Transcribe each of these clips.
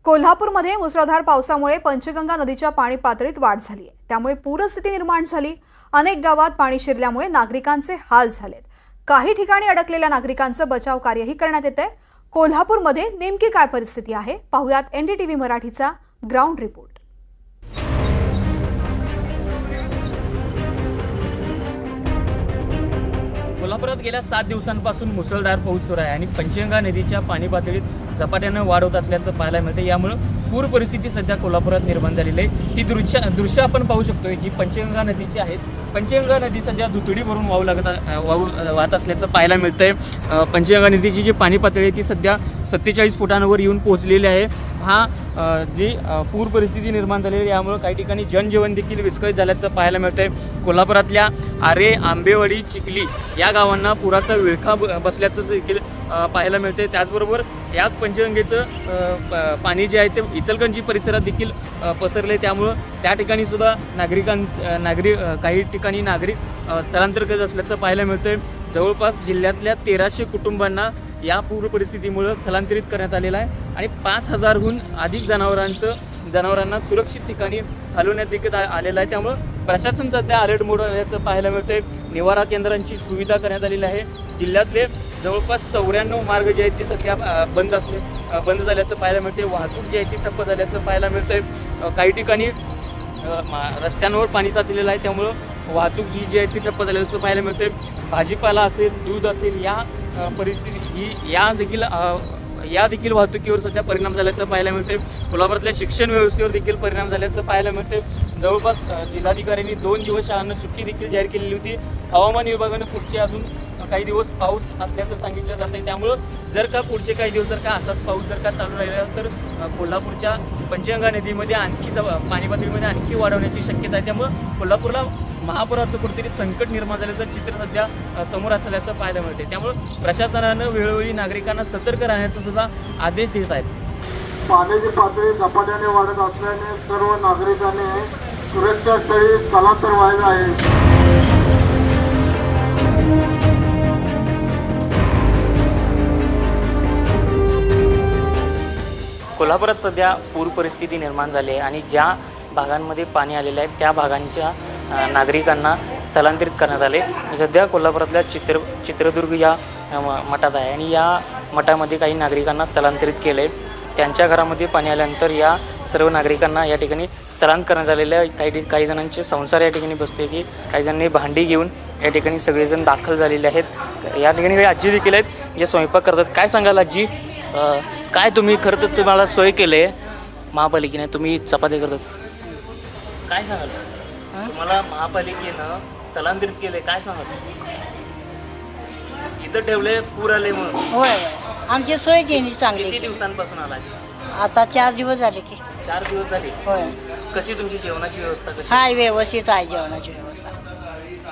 कोल्हापूरमध्ये मुसळधार पावसामुळे पंचगंगा नदीच्या पाणी पातळीत वाढ झाली आहे। त्यामुळे पूरस्थिती निर्माण झाली। अनेक गावात पाणी शिरल्यामुळे नागरिकांचे हाल झालेत। काही ठिकाणी अडकलेल्या नागरिकांचं बचाव कार्यही करण्यात येतंय। कोल्हापूरमध्ये नेमकी काय परिस्थिती आहे पाहूयात एनडीटीव्ही मराठीचा ग्राउंड रिपोर्ट। कोल्हापुरात गेल्या 7 दिवसांपासून मुसळधार पाऊस सुरू आहे आणि पंचगंगा नदीच्या पाणी पातळीत झपाट्याने वाढ होत असल्याचं पाहायला मिळतं। यामुळे पूर परिस्थिती सध्या कोल्हापुरात निर्माण झालेली आहे। ही दृश्य आपण पाहू शकतोय जी पंचगंगा नदीची आहेत। पंचगंगा नदी सध्या दुथडी भरून वाहत असल्याचं पाहायला मिळतंय। पंचगंगा नदीची जी पाणी पातळी आहे ती सध्या 47 फुटांवर येऊन पोहोचलेली आहे। जी पूर परिस्थिती निर्माण झालेली आहे यामुळे काही ठिकाणी जनजीवन देखील विस्कळीत झाल्याचं पाहायला मिळतंय। कोल्हापुरातल्या आरे, आंबेवाडी, चिखली या गावांना पुराचा विळखा बसल्याचं देखील पाहायला मिळते। त्याचबरोबर याच पंचगंगेचं पाणी जे आहे ते इचलकरंजी परिसरात देखील पसरले। त्यामुळं त्या ठिकाणी सुद्धा काही ठिकाणी नागरिक स्थलांतर करत असल्याचं पाहायला मिळतंय। जवळपास जिल्ह्यातल्या 1300 कुटुंबांना या पूर परिस्थितीमुळे स्थलांतरित करण्यात आलेलं आहे आणि 5000हून अधिक जनावरांना सुरक्षित ठिकाणी हलवण्यात देखील आलेलं आहे। त्यामुळे प्रशासन सध्या अलर्ट मोड आल्याचं पाहायला मिळतंय। निवारा केंद्रांची सुविधा करण्यात आलेली आहे। जिल्ह्यातले जवळपास 94 मार्ग जे आहेत ते सध्या बंद झाल्याचं पाहायला मिळते। वाहतूक जी आहे ती ठप्प झाल्याचं पाहायला मिळतंय। काही ठिकाणी रस्त्यांवर पाणी साचलेलं आहे त्यामुळं वाहतूक ही जी आहे ती ठप्प झाल्याचं पाहायला मिळते। भाजीपाला असेल, दूध असेल या परिस्थिती या देखील वाहतुकीवर सध्या परिणाम झाल्याचं पाहायला मिळते। कोल्हापुरातल्या शिक्षण व्यवस्थेवर देखील परिणाम झाल्याचं पाहायला मिळते। जवळपास जिल्हाधिकाऱ्यांनी 2 दिवस शाळांना सुट्टी देखील जाहीर केलेली होती। हवामान विभागानं पुढचे अजून काही दिवस पाऊस असल्याचं सांगितलं जातं। त्यामुळं जर का पुढचे काही दिवस जर का असाच पाऊस जर का चालू राहिला तर कोल्हापूरच्या पंचगंगा नदीमध्ये पाणी पातळीमध्ये आणखी वाढवण्याची शक्यता आहे। त्यामुळं कोल्हापूरला महापुराचं कुठेतरी संकट निर्माण झाल्याचं चित्र सध्या समोर असल्याचं पाहायला मिळते। त्यामुळं प्रशासनानं वेळोवेळी नागरिकांना सतर्क राहण्याचा सुद्धा आदेश देत आहेत। पाण्याची पातळी झपाट्याने वाढत असल्याने सर्व नागरिकांनी सुरक्षा स्थळी स्थलांतर व्हायचं आहे। कोल्हापुरात सध्या पूर परिस्थिती निर्माण झाली आहे आणि ज्या भागांमध्ये पाणी आलेलं आहे त्या भागांच्या नागरिकांना स्थलांतरित करण्यात आले। सध्या कोल्हापुरातल्या चित्रदुर्ग या मठात आहे आणि या मठामध्ये काही नागरिकांना स्थलांतरित केलं आहे। त्यांच्या घरामध्ये पाणी आल्यानंतर या सर्व नागरिकांना या ठिकाणी स्थलांतर करण्यात आलेलं आहे। काही जणांचे संसार या ठिकाणी बसले की काही जणांनी भांडी घेऊन या ठिकाणी सगळेजण दाखल झालेले आहेत। या ठिकाणी काही आजी देखील आहेत जे स्वयंपाक करतात। काय सांगाल आजी, काय तुम्ही खरं तर तुम्हाला सोय केले महापालिकेने, तुम्ही चपाती करतात, काय सांगाल? तुम्हाला महापालिकेनं स्थलांतरित केले, काय सांगाल? इथं ठेवले पूर आले म्हणून? होय, आमची सोय केली चांगली। किती दिवसांपासून आला? आता 4 दिवस झाले की। 4 दिवस झाले? होय। कशी तुमची जेवणाची व्यवस्था कशी? हाय, व्यवस्थित आहे जेवणाची व्यवस्था,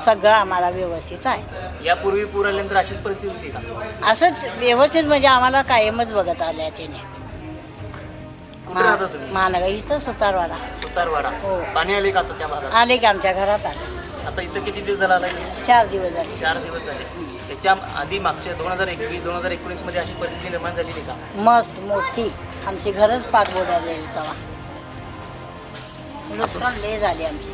सगळं आम्हाला व्यवस्थित आहे। यापूर्वी पूर आल्यानंतर अशीच परिस्थिती होती का? असंच व्यवस्थित म्हणजे आम्हाला कायमच बघत आल्या त्याने। कुठे राहता तुम्ही? महानगर इथं सुतारवाडा। सुतारवाडा? हो। पाणी आले का आता त्या भागात? आले की आमच्या घरात आले। आता इथं किती दिवस झाला आला? 4 दिवस झाले। 4 दिवस झाले। त्याच्या आधी मागच्या 2021 मध्ये अशी परिस्थिती निर्माण झालेली का? मस्त मोठी आमची घरच पाक बोडायला तेव्हा नुकसान लय झाली आमची।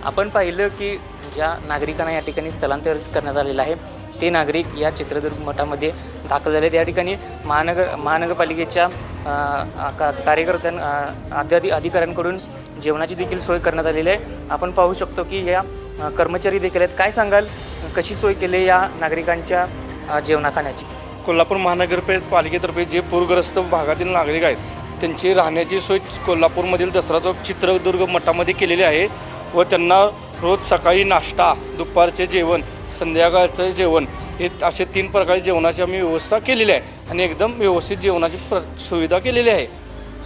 आपण पाहिलं की ज्या नागरिकांना या ठिकाणी स्थलांतरित करण्यात आलेलं आहे ते नागरिक या चित्रदुर्ग मठामध्ये दाखल झाले। त्या ठिकाणी महानगरपालिकेच्या अधिकाऱ्यांकडून जेवणाची देखील सोय करण्यात आलेली आहे। आपण पाहू शकतो की या कर्मचारी देखील आहेत। काय सांगाल, कशी सोय केली या नागरिकांच्या जेवणाखाण्याची? कोल्हापूर महानगरपालिकेतर्फे जे पूरग्रस्त भागातील नागरिक आहेत त्यांची राहण्याची सोय कोल्हापूरमधील दसरा चौक चित्रदुर्ग मठामध्ये केलेली आहे व त्यांना रोज सकाळी नाश्ता, दुपारचे जेवण, संध्याकाळचं जेवण हे असे 3 प्रकारे जेवणाची आम्ही व्यवस्था केलेली आहे आणि एकदम व्यवस्थित जेवणाची सुविधा केलेली आहे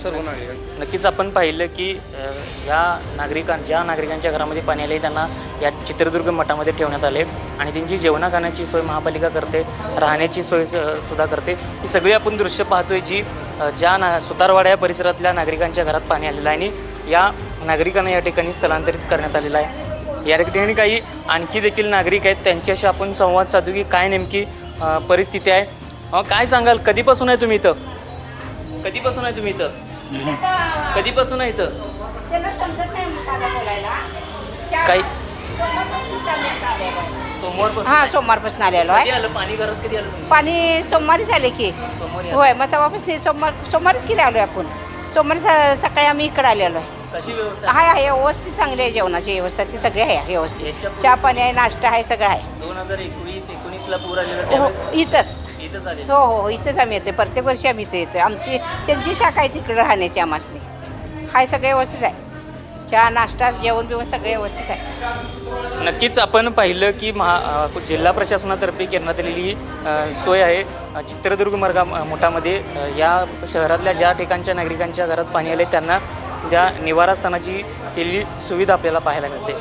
सर्व नागरिकांची। नक्कीच आपण पाहिलं की ज्या नागरिकांच्या घरामध्ये पाणी आले त्यांना या चित्रदुर्ग मठामध्ये ठेवण्यात आले आणि त्यांची जेवणाखाण्याची सोय महापालिका करते, राहण्याची सोय सुद्धा करते। ही सगळी आपण दृश्य पाहतोय जी सुतारवाडा या परिसरातल्या नागरिकांच्या घरात पाणी आलेलं आहे आणि या नागरिकांना या ठिकाणी स्थलांतरित करण्यात आलेलं आहे। या ठिकाणी काही आणखी देखील नागरिक आहेत, त्यांच्याशी आपण संवाद साधू की काय नेमकी परिस्थिती आहे। काय सांगाल, कधीपासून आहे तुम्ही इथं? कधीपासून आहे तुम्ही इथं? कधीपासून आहे इथं? काही सोमवारपासून? हा सोमवारपासून आलेलो कधी आहे. आलं पाणी? घरात कधी आलं तुमच्या? पाणी सोमवारीच आले की. सोमवारी आलं. होय मग तेव्हापासून सोमवारीच केले आलोय आपण. सोमवारी सकाळी आम्ही इकडे आलेलो आहे. कशी व्यवस्था आहे आहे व्यवस्थित चांगली आहे. जेवणाची व्यवस्था ती सगळी आहे व्यवस्थित. याच्या- चहा पाणी आहे, नाश्ता आहे, सगळं आहे. 2019 पूर आलेला हो त्यावेळेस इथंच. इथंच आले. हो हो इथंच आम्ही येतो. प्रत्येक वर्षी आम्ही इथे येतो. आमची त्यांची शाखा आहे तिकडे राहण्याची आमासनी. हाय सगळे व्यवस्थित आहे. चहा नाश्ता जेवण बिवण सगळे व्यवस्थित आहे. नक्कीच आपण पाहिलं की जिल्हा प्रशासनातर्फे करण्यात आलेली सोय आहे. चित्रदुर्ग मोठामध्ये या शहरातल्या ज्या ठिकाणच्या नागरिकांच्या घरात पाणी आले त्यांना त्या निवारास्थानाची केलेली सुविधा आपल्याला पाहायला मिळते.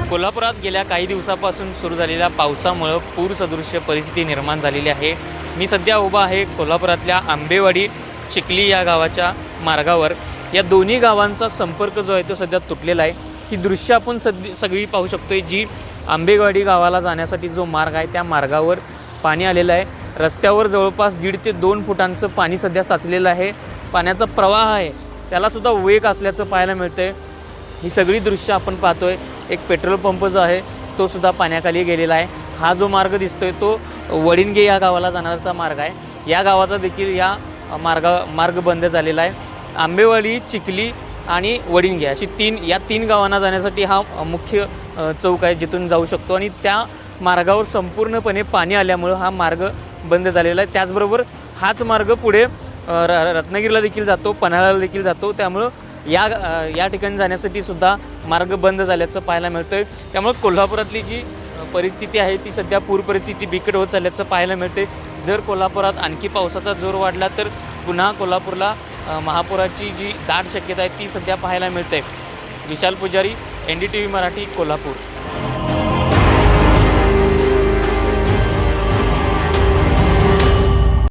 कोल्हापुरात गेल्या काही दिवसापासून सुरू झालेल्या पावसामुळं पूरसदृश्य परिस्थिती निर्माण झालेली आहे. मी सध्या उभा आहे कोल्हापुरातल्या आंबेवाडी चिखली या गावाच्या मार्गावर. या दोन्ही गावांचा संपर्क जो आहे तो सध्या तुटलेला आहे. ही दृश्य आपण सगळी पाहू शकतोय. जी आंबेवाडी गावाला जाण्यासाठी जो मार्ग आहे त्या मार्गावर पाणी आलेलं आहे. रस्त्यावर जवळपास 1.5 ते 2 फुटांचं पाणी सध्या साचलेलं आहे. पाण्याचा प्रवाह आहे त्यालासुद्धा वेग असल्याचं पाहायला मिळतं आहे. ही सगळी दृश्य आपण पाहतोय. एक पेट्रोल पंप जो आहे तो सुद्धा पाण्याखाली गेलेला आहे. हा जो मार्ग दिसतोय तो वडिनगे या गावाला जाणारा मार्ग आहे. या गावाचा देखील या मार्ग बंद झालेला आहे. आंबेवाडी चिखली आणि वडिनगे अशी या तीन गावांना जाण्यासाठी हा मुख्य चौक आहे जिथून जाऊ शकतो आणि त्या मार्गावर संपूर्णपणे पाणी आल्यामुळं हा मार्ग बंद झालेला आहे. त्याचबरोबर हाच मार्ग पुढे रत्नागिरीला देखील जातो, पन्हाळ्याला देखील जातो. त्यामुळं या ठिकाणी जाण्यासाठी सुद्धा मार्ग बंद झाल्याचं पाहायला मिळतं आहे. त्यामुळे कोल्हापुरातली जी परिस्थिती आहे ती सध्या पूर परिस्थिती बिकट होत चालल्याचं पाहायला मिळते. जर कोल्हापुरात आणखी पावसाचा जोर वाढला तर पुन्हा कोल्हापूरला महापुराची जी दाट शक्यता आहे ती सध्या पाहायला मिळते. विशाल पुजारी, NDTV मराठी, कोल्हापूर.